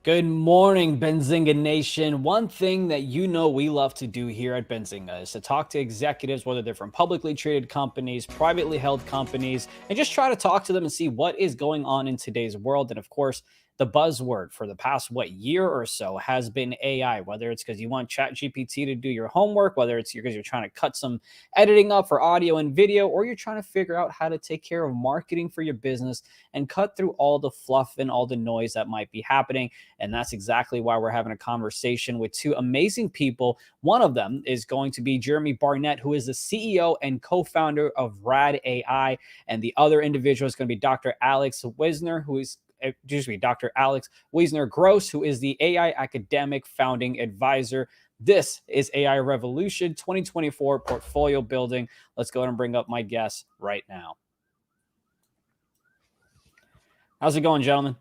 Good morning, Benzinga Nation. One thing that you know we love to do here at Benzinga is to talk to executives, whether they're from publicly traded companies, privately held companies, and just try to talk to them and see what is going on in today's world. And of course, the buzzword for the past year or so has been AI. Whether it's because you want ChatGPT to do your homework, whether it's because you're trying to cut some editing up for audio and video, or you're trying to figure out how to take care of marketing for your business and cut through all the fluff and all the noise that might be happening. And that's exactly why we're having a conversation with two amazing people. One of them is going to be Jeremy Barnett, who is the CEO and co-founder of RAD AI. And the other individual is going to be Dr. Alex Wissner-Gross, who is the AI academic founding advisor. This is AI Revolution 2024 portfolio building. Let's go ahead and bring up my guests right now. How's it going, gentlemen?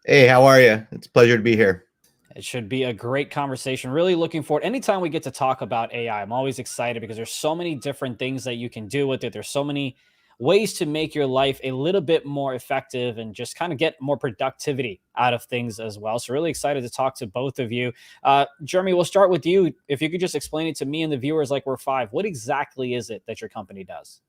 Hey, how are you? It's a pleasure to be here. It should be a great conversation. Really looking forward. Anytime we get to talk about AI, I'm always excited because there's so many different things that you can do with it. There's so many ways to make your life a little bit more effective and just kind of get more productivity out of things as well. So really excited to talk to both of you. Jeremy, we'll start with you. If you could just explain it to me and the viewers like we're five, what exactly is it that your company does?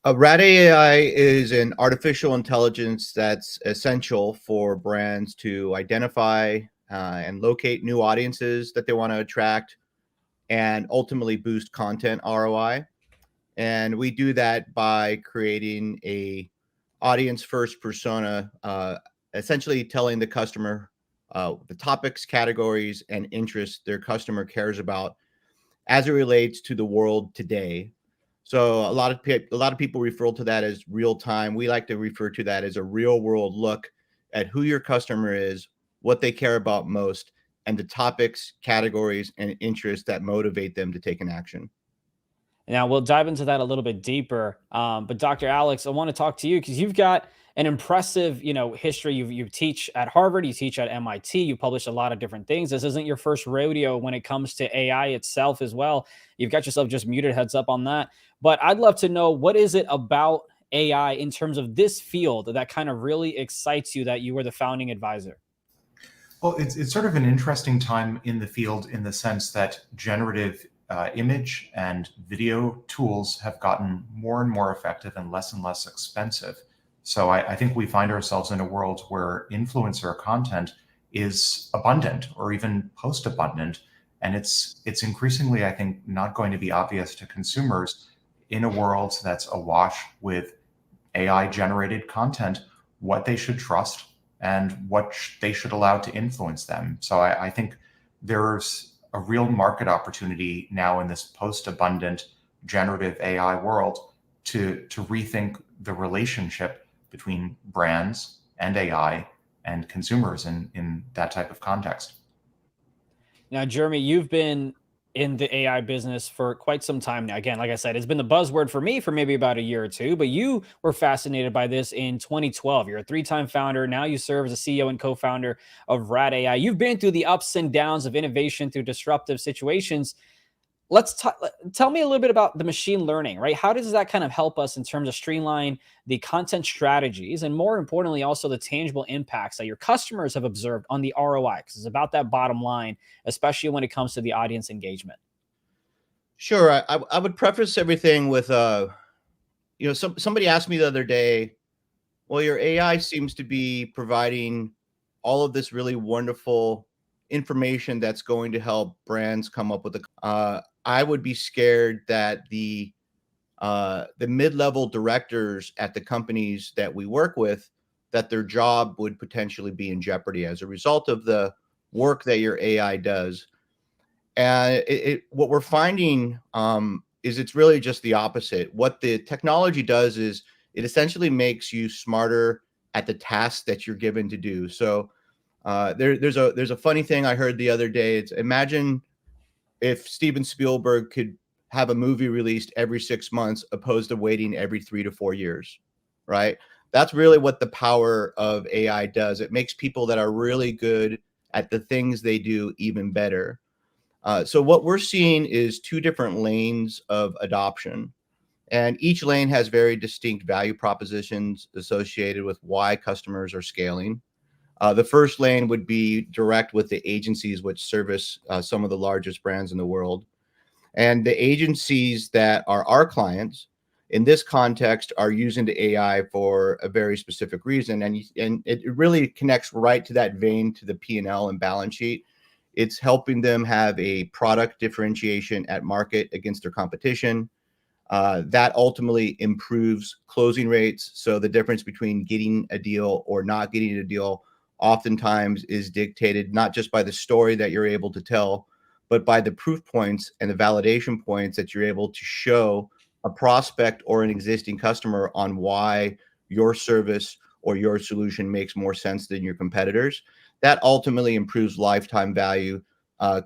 RAD AI is an artificial intelligence that's essential for brands to identify and locate new audiences that they want to attract and ultimately boost content ROI. And we do that by creating a audience first persona, essentially telling the customer the topics, categories, and interests their customer cares about as it relates to the world today. So a lot of people refer to that as real time. We like to refer to that as a real world look at who your customer is, what they care about most, and the topics, categories, and interests that motivate them to take an action. Now we'll dive into that a little bit deeper. But Dr. Alex, I want to talk to you because you've got an impressive, history. You teach at Harvard, you teach at MIT, you publish a lot of different things. This isn't your first rodeo when it comes to AI itself as well. You've got yourself just muted, heads up on that. But I'd love to know, what is it about AI in terms of this field that kind of really excites you that you were the founding advisor? Well, it's sort of an interesting time in the field in the sense that generative image and video tools have gotten more and more effective and less expensive. So I think we find ourselves in a world where influencer content is abundant or even post-abundant. And it's increasingly, I think, not going to be obvious to consumers in a world that's awash with AI-generated content, what they should trust and what they should allow to influence them. So I think there's a real market opportunity now in this post-abundant generative AI world to rethink the relationship between brands and AI and consumers in that type of context. Now, Jeremy, you've been in the AI business for quite some time now. Again, like I said, it's been the buzzword for me for maybe about a year or two, but you were fascinated by this in 2012. You're a three-time founder. Now you serve as a CEO and co-founder of RAD AI. You've been through the ups and downs of innovation through disruptive situations. Tell me a little bit about the machine learning, right? How does that kind of help us in terms of streamline the content strategies and, more importantly, also the tangible impacts that your customers have observed on the ROI? Because it's about that bottom line, especially when it comes to the audience engagement. Sure. I would preface everything with, somebody asked me the other day, well, your AI seems to be providing all of this really wonderful information that's going to help brands come up with I would be scared that the mid-level directors at the companies that we work with, that their job would potentially be in jeopardy as a result of the work that your AI does. And what we're finding is it's really just the opposite. What the technology does is it essentially makes you smarter at the tasks that you're given to do. So there's a funny thing I heard the other day. It's, imagine if Steven Spielberg could have a movie released every 6 months opposed to waiting every 3 to 4 years, right? That's really what the power of AI does. It makes people that are really good at the things they do even better. So what we're seeing is two different lanes of adoption, and each lane has very distinct value propositions associated with why customers are scaling. The first lane would be direct with the agencies which service some of the largest brands in the world. And the agencies that are our clients in this context are using the AI for a very specific reason. And it really connects right to that vein to the P&L and balance sheet. It's helping them have a product differentiation at market against their competition. That ultimately improves closing rates. So the difference between getting a deal or not getting a deal oftentimes is dictated not just by the story that you're able to tell, but by the proof points and the validation points that you're able to show a prospect or an existing customer on why your service or your solution makes more sense than your competitors. That ultimately improves lifetime value,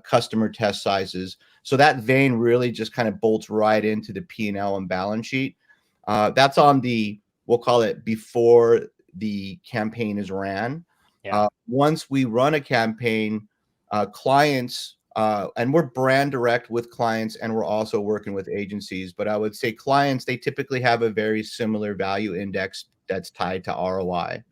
customer test sizes. So that vein really just kind of bolts right into the P&L and balance sheet. That's on the, we'll call it before the campaign is ran. Yeah. Once we run a campaign, clients, and we're brand direct with clients, and we're also working with agencies. But I would say clients, they typically have a very similar value index that's tied to ROI.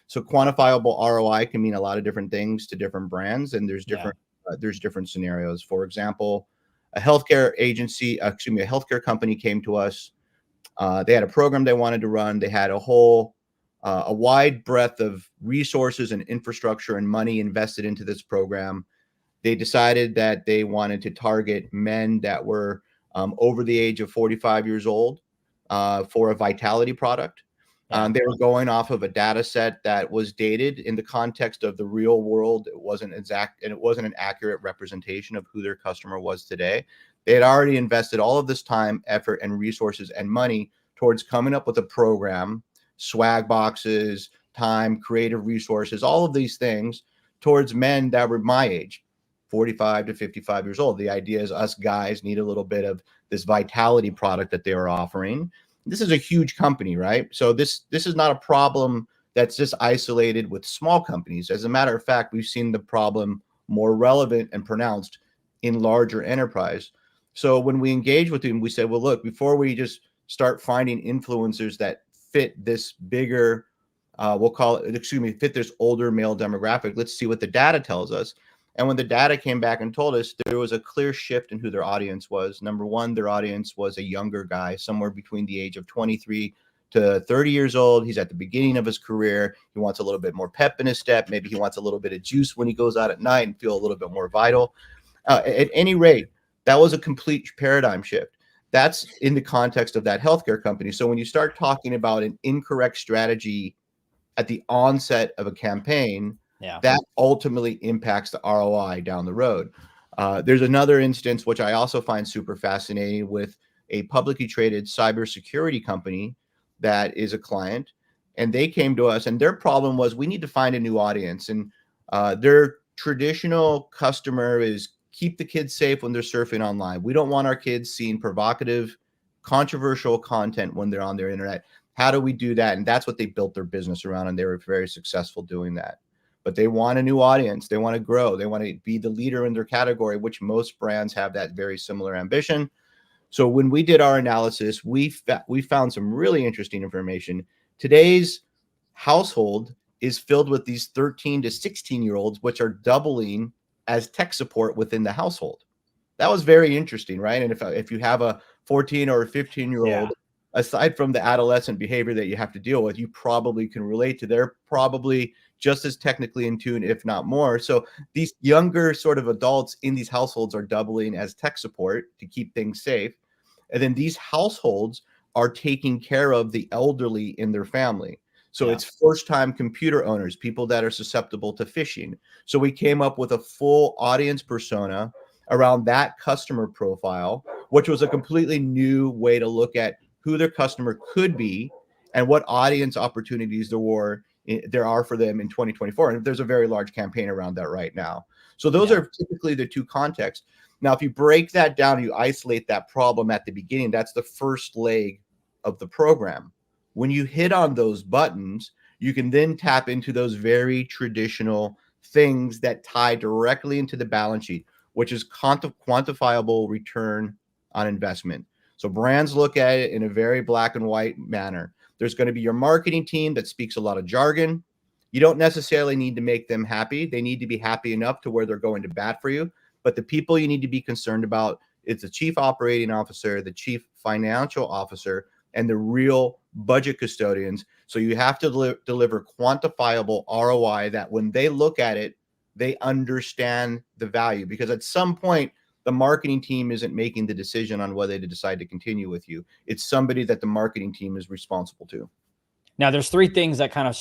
So quantifiable ROI can mean a lot of different things to different brands, and there's different scenarios. For example, a healthcare agency, a healthcare company came to us. They had a program they wanted to run. They had a wide breadth of resources and infrastructure and money invested into this program. They decided that they wanted to target men that were over the age of 45 years old for a vitality product. They were going off of a data set that was dated in the context of the real world. It wasn't exact, and it wasn't an accurate representation of who their customer was today. They had already invested all of this time, effort, and resources and money towards coming up with a program, swag boxes, time, creative resources, all of these things towards men that were my age, 45 to 55 years old. The idea is us guys need a little bit of this vitality product that they were offering. This is a huge company, right? So this is not a problem that's just isolated with small companies. As a matter of fact, we've seen the problem more relevant and pronounced in larger enterprise. So when we engage with them, we say, well, look, before we just start finding influencers that fit this bigger, fit this older male demographic, let's see what the data tells us. And when the data came back and told us, there was a clear shift in who their audience was. Number one, their audience was a younger guy, somewhere between the age of 23 to 30 years old. He's at the beginning of his career. He wants a little bit more pep in his step. Maybe he wants a little bit of juice when he goes out at night and feel a little bit more vital. At any rate, that was a complete paradigm shift. That's in the context of that healthcare company. So when you start talking about an incorrect strategy at the onset of a campaign, that ultimately impacts the ROI down the road. There's another instance, which I also find super fascinating, with a publicly traded cybersecurity company that is a client. And they came to us, and their problem was, we need to find a new audience. And their traditional customer is keep the kids safe when they're surfing online. We don't want our kids seeing provocative, controversial content when they're on their internet. How do we do that? And that's what they built their business around, and they were very successful doing that. But they want a new audience. They want to grow. They want to be the leader in their category, which most brands have that very similar ambition. So when we did our analysis, we found some really interesting information. Today's household is filled with these 13 to 16-year-olds, which are doubling as tech support within the household. That was very interesting, right? And if you have a 14 or a 15-year-old, aside from the adolescent behavior that you have to deal with, you probably can relate to. They're probably just as technically in tune, if not more. So these younger sort of adults in these households are doubling as tech support to keep things safe. And then these households are taking care of the elderly in their family. So it's first-time computer owners, people that are susceptible to phishing. So we came up with a full audience persona around that customer profile, which was a completely new way to look at who their customer could be and what audience opportunities there are for them in 2024. And there's a very large campaign around that right now. So those are typically the two contexts. Now, if you break that down, you isolate that problem at the beginning, that's the first leg of the program. When you hit on those buttons, you can then tap into those very traditional things that tie directly into the balance sheet, which is quantifiable return on investment. So brands look at it in a very black and white manner. There's going to be your marketing team that speaks a lot of jargon. You don't necessarily need to make them happy. They need to be happy enough to where they're going to bat for you. But the people you need to be concerned about is the chief operating officer, the chief financial officer, and the real budget custodians. So you have to deliver quantifiable ROI that when they look at it, they understand the value. Because at some point, the marketing team isn't making the decision on whether to decide to continue with you. It's somebody that the marketing team is responsible to. Now, there's three things that kind of,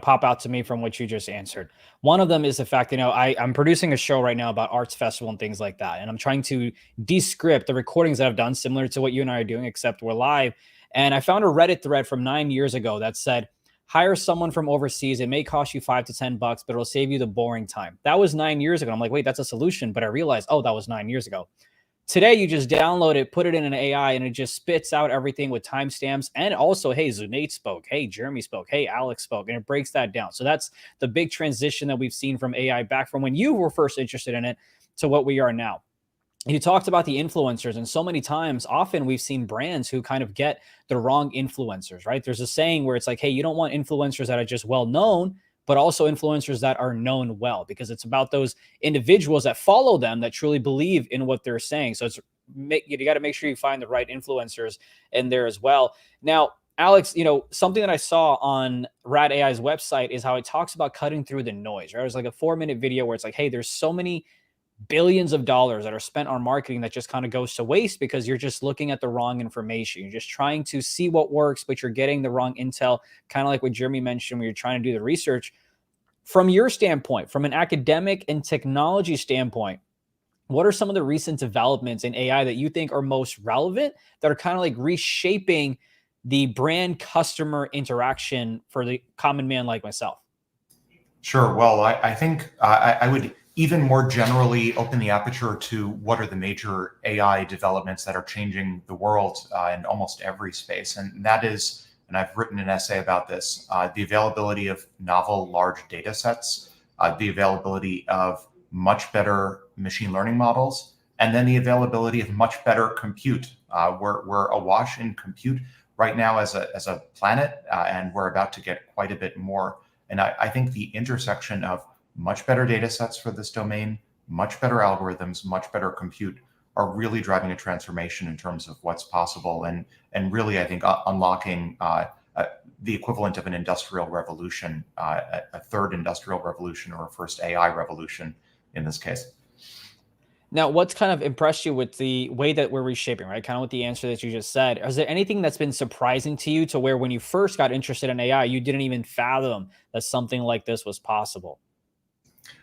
pop out to me from what you just answered. One of them is the fact, I'm producing a show right now about arts festival and things like that. And I'm trying to descript the recordings that I've done, similar to what you and I are doing, except we're live. And I found a Reddit thread from 9 years ago that said, hire someone from overseas. It may cost you $5 to $10, but it'll save you the boring time. That was 9 years ago. I'm like, wait, that's a solution. But I realized, oh, that was 9 years ago. Today, you just download it, put it in an AI, and it just spits out everything with timestamps. And also, hey, Zunaid spoke. Hey, Jeremy spoke. Hey, Alex spoke. And it breaks that down. So that's the big transition that we've seen from AI back from when you were first interested in it to what we are now. You talked about the influencers, and so many times, often we've seen brands who kind of get the wrong influencers, right? There's a saying where it's like, hey, you don't want influencers that are just well known, but also influencers that are known well, because it's about those individuals that follow them that truly believe in what they're saying. So you got to make sure you find the right influencers in there as well. Now, Alex, something that I saw on RAD AI's website is how it talks about cutting through the noise, right? It was like a 4-minute video where it's like, hey, there's so many billions of dollars that are spent on marketing that just kind of goes to waste because you're just looking at the wrong information. You're just trying to see what works, but you're getting the wrong intel, kind of like what Jeremy mentioned when you're trying to do the research. From your standpoint, from an academic and technology standpoint, what are some of the recent developments in AI that you think are most relevant, that are kind of like reshaping the brand customer interaction for the common man like myself? Sure. Well, I think I would even more generally open the aperture to what are the major AI developments that are changing the world in almost every space. And that is, and I've written an essay about this, the availability of novel large data sets, the availability of much better machine learning models, and then the availability of much better compute. We're awash in compute right now as a planet, and we're about to get quite a bit more. And I think the intersection of much better data sets for this domain, much better algorithms, much better compute are really driving a transformation in terms of what's possible. And really, I think, unlocking the equivalent of an industrial revolution, a third industrial revolution, or a first AI revolution in this case. Now, what's kind of impressed you with the way that we're reshaping, right? Kind of with the answer that you just said. Is there anything that's been surprising to you, to where when you first got interested in AI, you didn't even fathom that something like this was possible?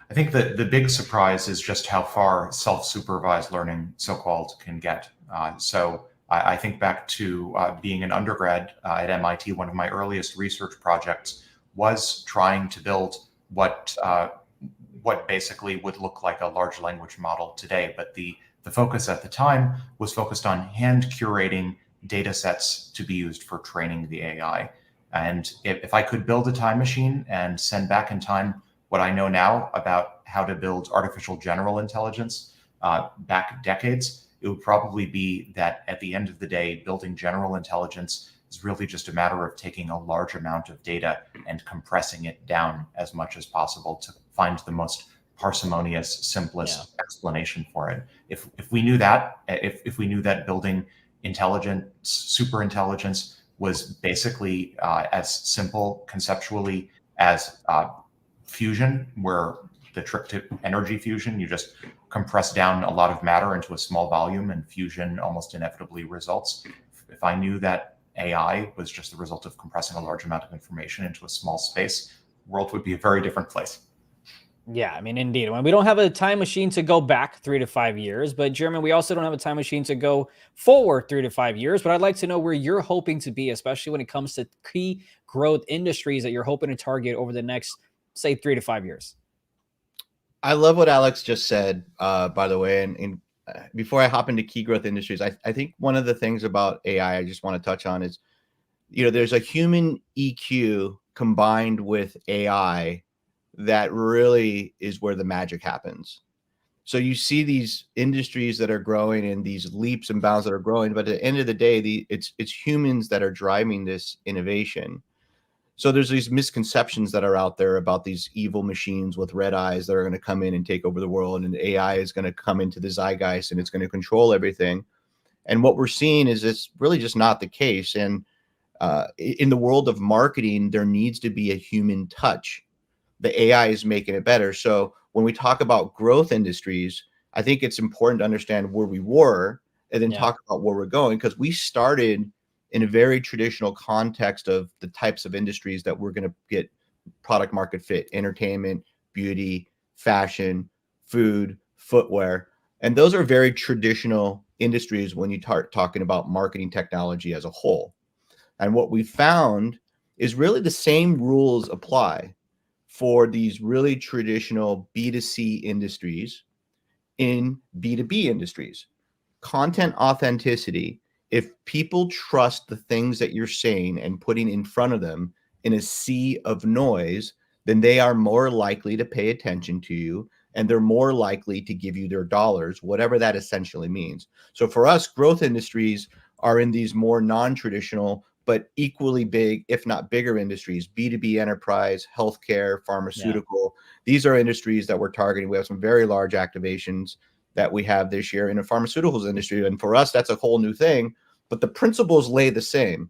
I think that the big surprise is just how far self-supervised learning, so-called, can get. So I think back to being an undergrad at MIT. One of my earliest research projects was trying to build what basically would look like a large language model today. But the focus at the time was focused on hand curating data sets to be used for training the AI. And if I could build a time machine and send back in time what I know now about how to build artificial general intelligence back decades, it would probably be that at the end of the day, building general intelligence is really just a matter of taking a large amount of data and compressing it down as much as possible to find the most parsimonious, simplest explanation for it. If we knew that, if we knew that building intelligence, super intelligence, was basically as simple conceptually as fusion, where the trick to energy fusion, you just compress down a lot of matter into a small volume, and fusion almost inevitably results. If I knew that AI was just the result of compressing a large amount of information into a small space, the world would be a very different place. Yeah, I mean, indeed. When we don't have a time machine to go back 3 to 5 years, but Jeremy, we also don't have a time machine to go forward 3 to 5 years. But I'd like to know where you're hoping to be, especially when it comes to key growth industries that you're hoping to target over the next, say, 3 to 5 years. I love what Alex just said, by the way. And before I hop into key growth industries, I think one of the things about AI I just want to touch on is, there's a human EQ combined with AI that really is where the magic happens. So you see these industries that are growing and these leaps and bounds that are growing, but at the end of the day, it's humans that are driving this innovation. So there's these misconceptions that are out there about these evil machines with red eyes that are going to come in and take over the world, and AI is going to come into the zeitgeist and it's going to control everything. And what we're seeing is it's really just not the case. And in the world of marketing, there needs to be a human touch. The AI is making it better. So when we talk about growth industries, I think it's important to understand where we were and then talk about where we're going, because we started in a very traditional context of the types of industries that we're going to get product market fit: entertainment, beauty, fashion, food, footwear. And those are very traditional industries when you start talking about marketing technology as a whole. And what we found is really the same rules apply for these really traditional B2C industries in B2B industries. Content authenticity. If people trust the things that you're saying and putting in front of them in a sea of noise, then they are more likely to pay attention to you, and they're more likely to give you their dollars, whatever that essentially means. So for us, growth industries are in these more non-traditional but equally big, if not bigger industries: B2B enterprise, healthcare, pharmaceutical. These are industries that we're targeting. We have some very large activations that we have this year in the pharmaceuticals industry. And for us, that's a whole new thing, but the principles lay the same.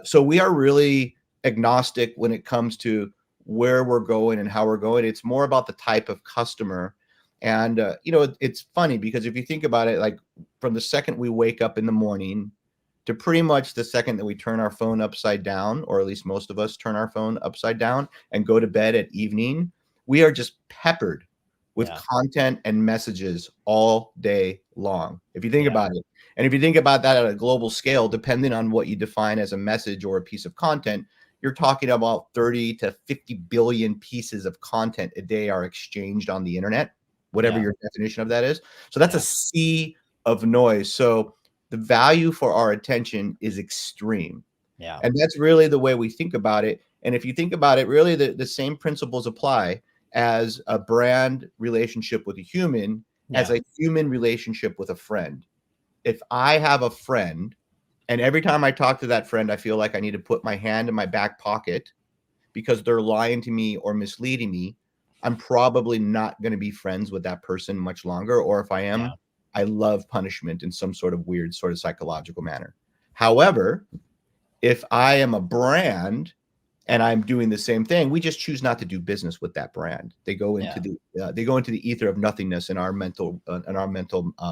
So we are really agnostic when it comes to where we're going and how we're going. It's more about the type of customer. And, it's funny because if you think about it, like from the second we wake up in the morning to pretty much the second that we turn our phone upside down, or at least most of us turn our phone upside down and go to bed at evening, we are just peppered with content and messages all day long. If you think about it, and if you think about that at a global scale, depending on what you define as a message or a piece of content, you're talking about 30 to 50 billion pieces of content a day are exchanged on the internet, whatever your definition of that is. So that's a sea of noise. So the value for our attention is extreme. And that's really the way we think about it. And if you think about it, really the same principles apply as a brand relationship with a human, as a human relationship with a friend. If I have a friend, and every time I talk to that friend, I feel like I need to put my hand in my back pocket because they're lying to me or misleading me, I'm probably not going to be friends with that person much longer. Or if I am, I love punishment in some sort of weird sort of psychological manner. However, if I am a brand and I'm doing the same thing, we just choose not to do business with that brand. They go into the ether of nothingness in our mental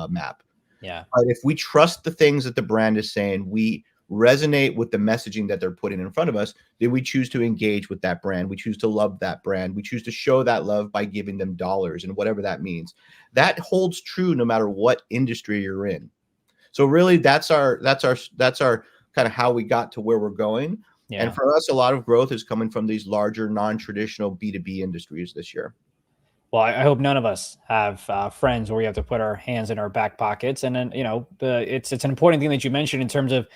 map. But if we trust the things that the brand is saying, we resonate with the messaging that they're putting in front of us, then we choose to engage with that brand. We choose to love that brand. We choose to show that love by giving them dollars and whatever that means. That holds true no matter what industry you're in. So really, that's our kind of how we got to where we're going. And for us, a lot of growth is coming from these larger, non-traditional B2B industries this year. Well, I hope none of us have friends where we have to put our hands in our back pockets. And then, it's an important thing that you mentioned in terms of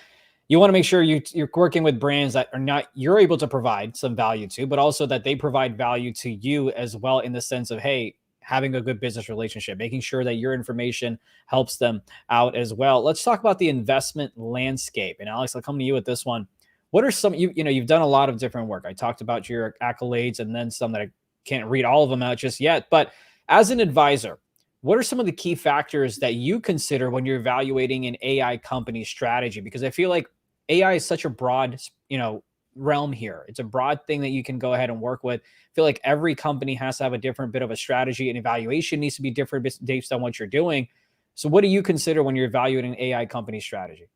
you want to make sure you're working with brands that are not, you're able to provide some value to, but also that they provide value to you as well, in the sense of, hey, having a good business relationship, making sure that your information helps them out as well. Let's talk about the investment landscape. And Alex, I'll come to you with this one. What are some, you've done a lot of different work. I talked about your accolades and then some that I can't read all of them out just yet. But as an advisor, what are some of the key factors that you consider when you're evaluating an AI company strategy? Because I feel like AI is such a broad, realm here. It's a broad thing that you can go ahead and work with. I feel like every company has to have a different bit of a strategy, and evaluation needs to be different based on what you're doing. So what do you consider when you're evaluating an AI company strategy?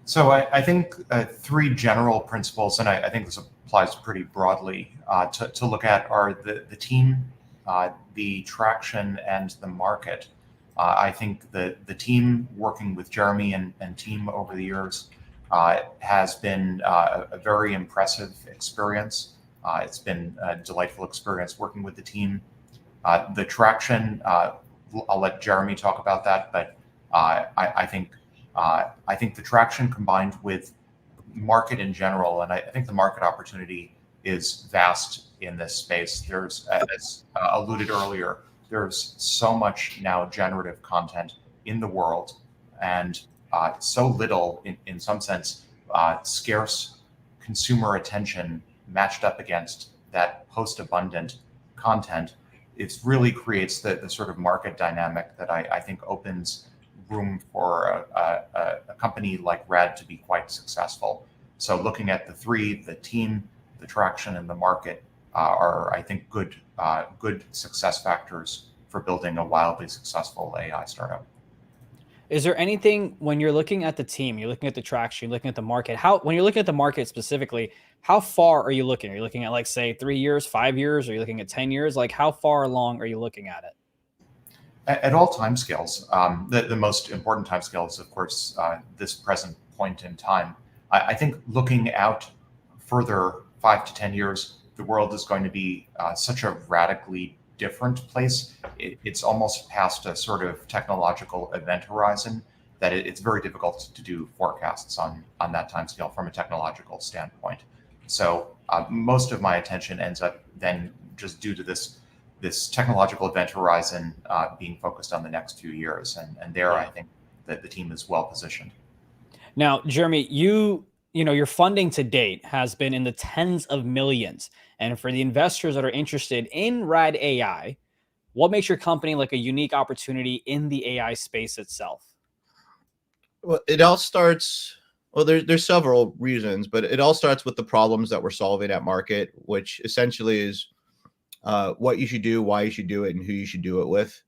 So I think three general principles, and I think this applies pretty broadly to look at, are the team, the traction, and the market. I think the team, working with Jeremy and team over the years, has been a very impressive experience. It's been a delightful experience working with the team. The traction, I'll let Jeremy talk about that, but I think the traction combined with market in general, and I think the market opportunity is vast in this space. There's, as alluded earlier, there's so much now generative content in the world, and so little, in some sense, scarce consumer attention matched up against that post-abundant content, it really creates the sort of market dynamic that I think opens room for a company like RAD to be quite successful. So looking at the three, the team, the traction, and the market are, I think, good success factors for building a wildly successful AI startup. Is there anything when you're looking at the team, you're looking at the traction, you're looking at the market, when you're looking at the market specifically, how far are you looking? Are you looking at like, say, 3 years, 5 years? Are you looking at 10 years? Like how far along are you looking at it? At all timescales. The most important timescale is, of course, this present point in time. I think looking out further 5 to 10 years, the world is going to be such a radically different place. It's almost past a sort of technological event horizon that it's very difficult to do forecasts on that timescale from a technological standpoint. So most of my attention ends up then just due to this technological event horizon being focused on the next few years. And there, I think that the team is well positioned. Now, Jeremy, your funding to date has been in the tens of millions. And for the investors that are interested in RAD AI, what makes your company like a unique opportunity in the AI space itself? Well, it all starts. Well, there's several reasons, but it all starts with the problems that we're solving at market, which essentially is what you should do, why you should do it, and who you should do it with.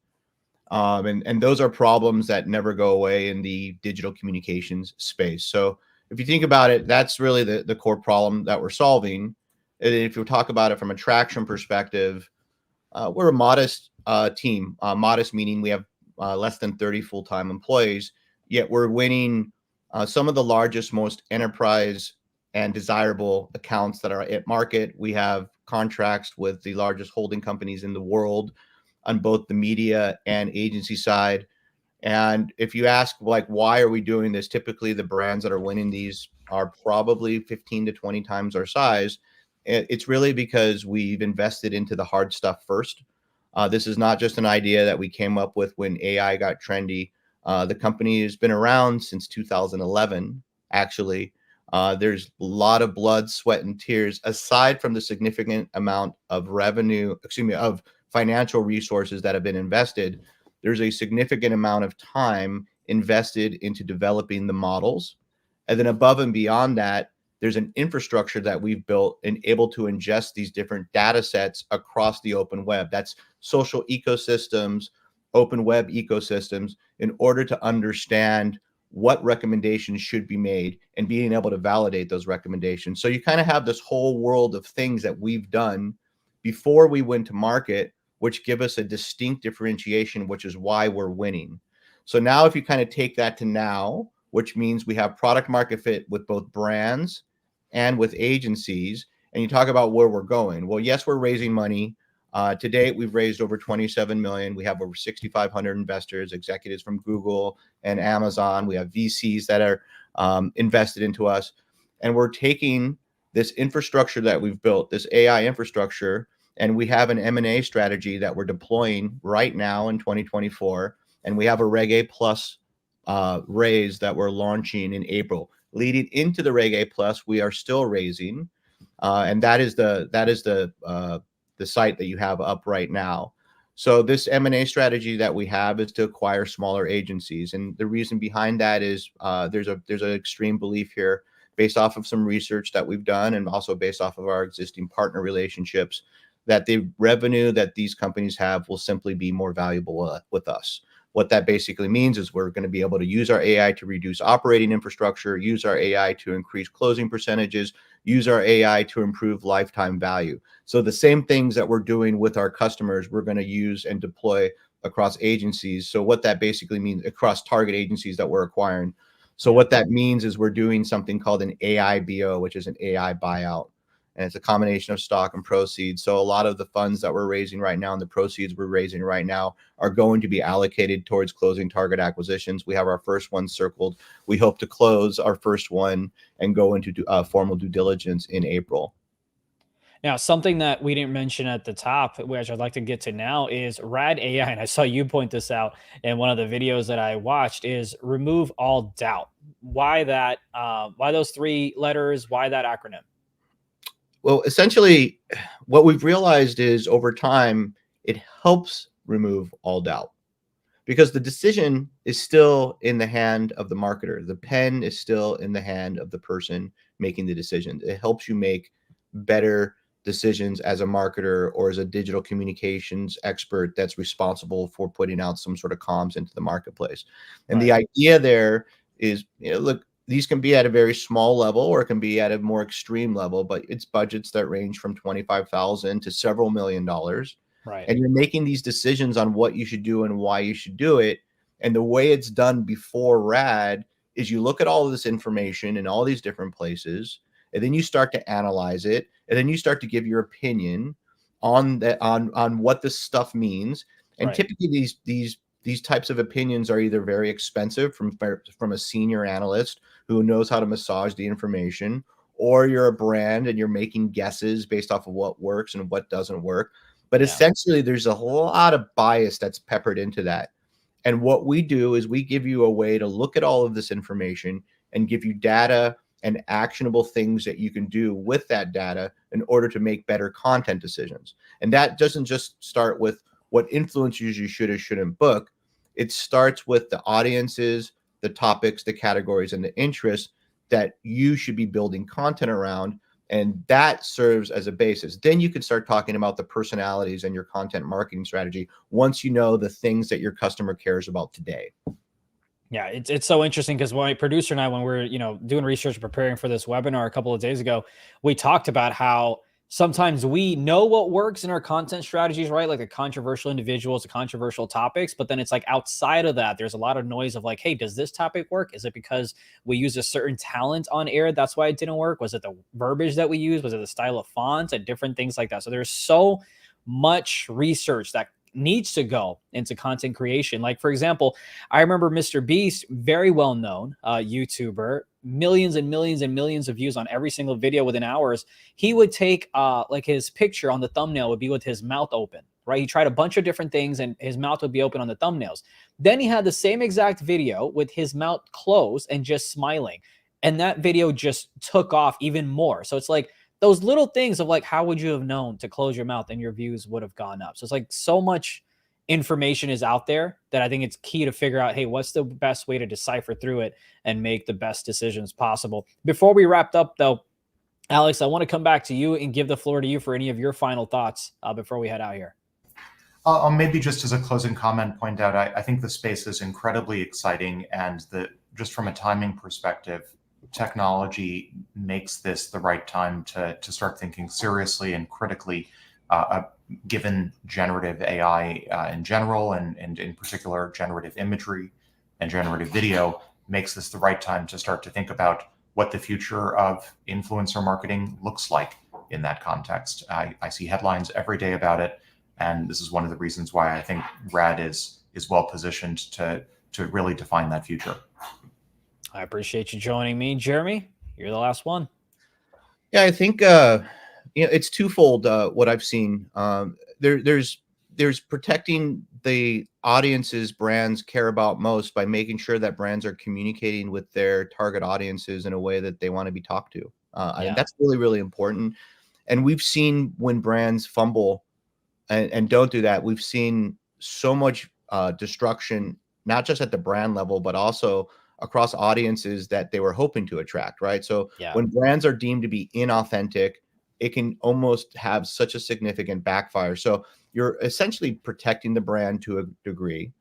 And those are problems that never go away in the digital communications space. So if you think about it, that's really the core problem that we're solving. And if you talk about it from a traction perspective, we're a modest team. Modest meaning we have less than 30 full-time employees, yet we're winning some of the largest, most enterprise and desirable accounts that are at market. We have contracts with the largest holding companies in the world on both the media and agency side. And if you ask, like, why are we doing this? Typically, the brands that are winning these are probably 15 to 20 times our size. It's really because we've invested into the hard stuff first. This is not just an idea that we came up with when AI got trendy. The company has been around since 2011, actually. There's a lot of blood, sweat, and tears, aside from the significant amount of of financial resources that have been invested. There's a significant amount of time invested into developing the models. And then above and beyond that, there's an infrastructure that we've built and able to ingest these different data sets across the open web. That's social ecosystems, open web ecosystems, in order to understand what recommendations should be made and being able to validate those recommendations. So you kind of have this whole world of things that we've done before we went to market, which give us a distinct differentiation, which is why we're winning. So now if you kind of take that to now, which means we have product market fit with both brands and with agencies, and you talk about where we're going. Well, yes, we're raising money. To date, we've raised over 27 million. We have over 6,500 investors, executives from Google and Amazon. We have VCs that are invested into us. And we're taking this infrastructure that we've built, this AI infrastructure, and we have an M&A strategy that we're deploying right now in 2024. And we have a Reg A Plus raise that we're launching in April. Leading into the Reg A Plus, we are still raising. And that is the site that you have up right now. So this M&A strategy that we have is to acquire smaller agencies. And the reason behind that is there's an extreme belief here based off of some research that we've done and also based off of our existing partner relationships that the revenue that these companies have will simply be more valuable with us. What that basically means is we're going to be able to use our AI to reduce operating infrastructure, use our AI to increase closing percentages, use our AI to improve lifetime value. So the same things that we're doing with our customers, we're going to use and deploy across agencies. So what that basically means across target agencies that we're acquiring. So what that means is we're doing something called an AI BO, which is an AI buyout. And it's a combination of stock and proceeds. So a lot of the funds that we're raising right now and the proceeds we're raising right now are going to be allocated towards closing target acquisitions. We have our first one circled. We hope to close our first one and go into formal due diligence in April. Now, something that we didn't mention at the top, which I'd like to get to now, is RAD AI. And I saw you point this out in one of the videos that I watched, is remove all doubt. Why that? Why those 3 letters? Why that acronym? Well, essentially, what we've realized is over time, it helps remove all doubt because the decision is still in the hand of the marketer. The pen is still in the hand of the person making the decision. It helps you make better decisions as a marketer or as a digital communications expert that's responsible for putting out some sort of comms into the marketplace. And the Right. idea there is, look, these can be at a very small level or it can be at a more extreme level, but it's budgets that range from 25,000 to several $1,000,000, Right. and you're making these decisions on what you should do and why you should do it. And the way it's done before RAD is you look at all of this information in all these different places, and then you start to analyze it, and then you start to give your opinion on that on what this stuff means. And Right. typically these types of opinions are either very expensive from a senior analyst who knows how to massage the information, or you're a brand and you're making guesses based off of what works and what doesn't work. But Yeah. essentially, there's a lot of bias that's peppered into that. And what we do is we give you a way to look at all of this information and give you data and actionable things that you can do with that data in order to make better content decisions. And that doesn't just start with what influencers you should or shouldn't book. It starts with the audiences, the topics, the categories, and the interests that you should be building content around. And that serves as a basis. Then you can start talking about the personalities and your content marketing strategy once you know the things that your customer cares about today. Yeah, it's so interesting because my producer and I, when we are doing research and preparing for this webinar a couple of days ago, we talked about how sometimes we know what works in our content strategies, right? Like the controversial individuals, the controversial topics, but then it's like outside of that, there's a lot of noise of like, hey, does this topic work? Is it because we use a certain talent on air that's why it didn't work? Was it the verbiage that we use? Was it the style of fonts and different things like that? So there's so much research that needs to go into content creation. Like, for example, I remember Mr. Beast, very well known YouTuber, millions and millions and millions of views on every single video within hours. He would take like his picture on the thumbnail would be with his mouth open, right? He tried a bunch of different things and his mouth would be open on the thumbnails. Then he had the same exact video with his mouth closed and just smiling. And that video just took off even more. So it's like those little things of like, how would you have known to close your mouth and your views would have gone up? So it's like so much information is out there that I think it's key to figure out, hey, what's the best way to decipher through it and make the best decisions possible. Before we wrapped up, though, Alex, I want to come back to you and give the floor to you for any of your final thoughts before we head out here. I'll maybe just as a closing comment point out, I think the space is incredibly exciting, and just from a timing perspective, technology makes this the right time to start thinking seriously and critically, given generative AI in general, and in particular generative imagery and generative video, makes this the right time to start to think about what the future of influencer marketing looks like in that context. I see headlines every day about it, and this is one of the reasons why I think RAD is well positioned to really define that future. I appreciate you joining me, Jeremy. You're the last one. Yeah, I think it's twofold. What I've seen, there's protecting the audiences brands care about most by making sure that brands are communicating with their target audiences in a way that they want to be talked to. I think that's really, really important. And we've seen when brands fumble and don't do that, we've seen so much destruction, not just at the brand level, but also across audiences that they were hoping to attract, right? So when brands are deemed to be inauthentic, it can almost have such a significant backfire. So you're essentially protecting the brand to a degree.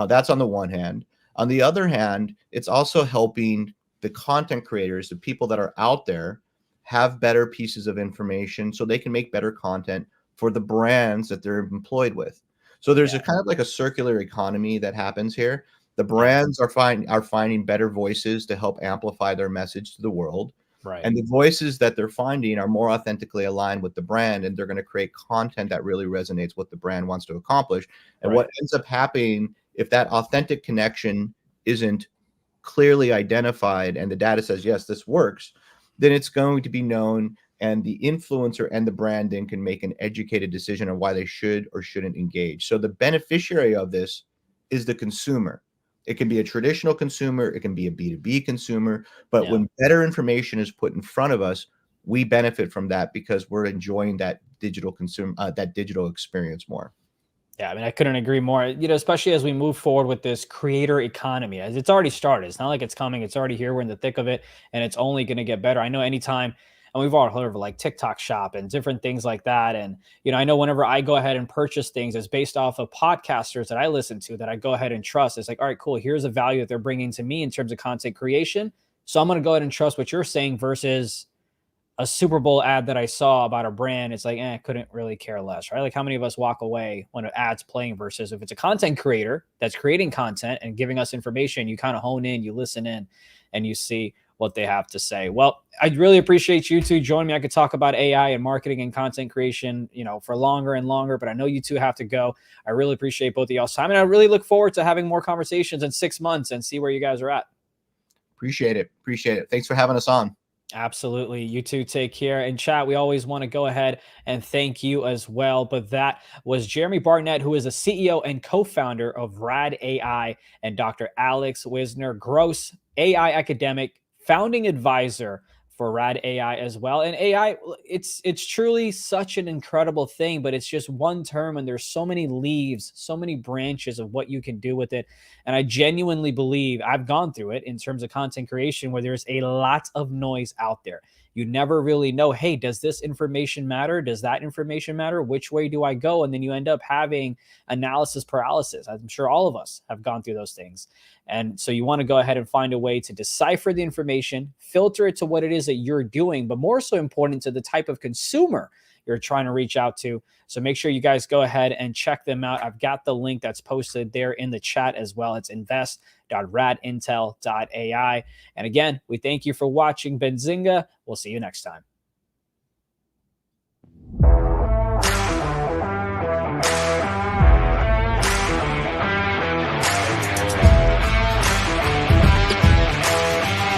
That's on the one hand. On the other hand, it's also helping the content creators, the people that are out there, have better pieces of information so they can make better content for the brands that they're employed with. So there's a kind of like a circular economy that happens here. The brands are finding better voices to help amplify their message to the world. Right. And the voices that they're finding are more authentically aligned with the brand, and they're going to create content that really resonates what the brand wants to accomplish. And what ends up happening if that authentic connection isn't clearly identified and the data says, yes, this works, then it's going to be known, and the influencer and the brand then can make an educated decision on why they should or shouldn't engage. So the beneficiary of this is the consumer. It can be a traditional consumer, it can be a B2B consumer, but when better information is put in front of us, we benefit from that because we're enjoying that digital that digital experience more. Yeah, I mean, I couldn't agree more. Especially as we move forward with this creator economy, as it's already started. It's not like it's coming; it's already here. We're in the thick of it, and it's only going to get better. I know anytime, and we've all heard of like TikTok Shop and different things like that. And I know whenever I go ahead and purchase things, it's based off of podcasters that I listen to that I go ahead and trust. It's like, all right, cool. Here's a value that they're bringing to me in terms of content creation. So I'm going to go ahead and trust what you're saying versus a Super Bowl ad that I saw about a brand. It's like, couldn't really care less, right? Like how many of us walk away when an ad's playing versus if it's a content creator that's creating content and giving us information, you kind of hone in, you listen in, and you see what they have to say. Well, I really appreciate you two joining me. I could talk about AI and marketing and content creation, for longer and longer, but I know you two have to go. I really appreciate both of y'all's time. And I really look forward to having more conversations in 6 months and see where you guys are at. Appreciate it. Thanks for having us on. Absolutely. You two take care. And chat, we always want to go ahead and thank you as well. But that was Jeremy Barnett, who is the CEO and co-founder of RAD AI, and Dr. Alex Wissner-Gross, AI academic, founding advisor for RAD AI as well. And AI, it's truly such an incredible thing, but it's just one term and there's so many leaves, so many branches of what you can do with it. And I genuinely believe I've gone through it in terms of content creation where there's a lot of noise out there. You never really know, hey, does this information matter? Does that information matter? Which way do I go? And then you end up having analysis paralysis. I'm sure all of us have gone through those things. And so you want to go ahead and find a way to decipher the information, filter it to what it is that you're doing, but more so important to the type of consumer you're trying to reach out to. So make sure you guys go ahead and check them out. I've got the link that's posted there in the chat as well. It's invest.radintel.ai. And again, we thank you for watching Benzinga. We'll see you next time.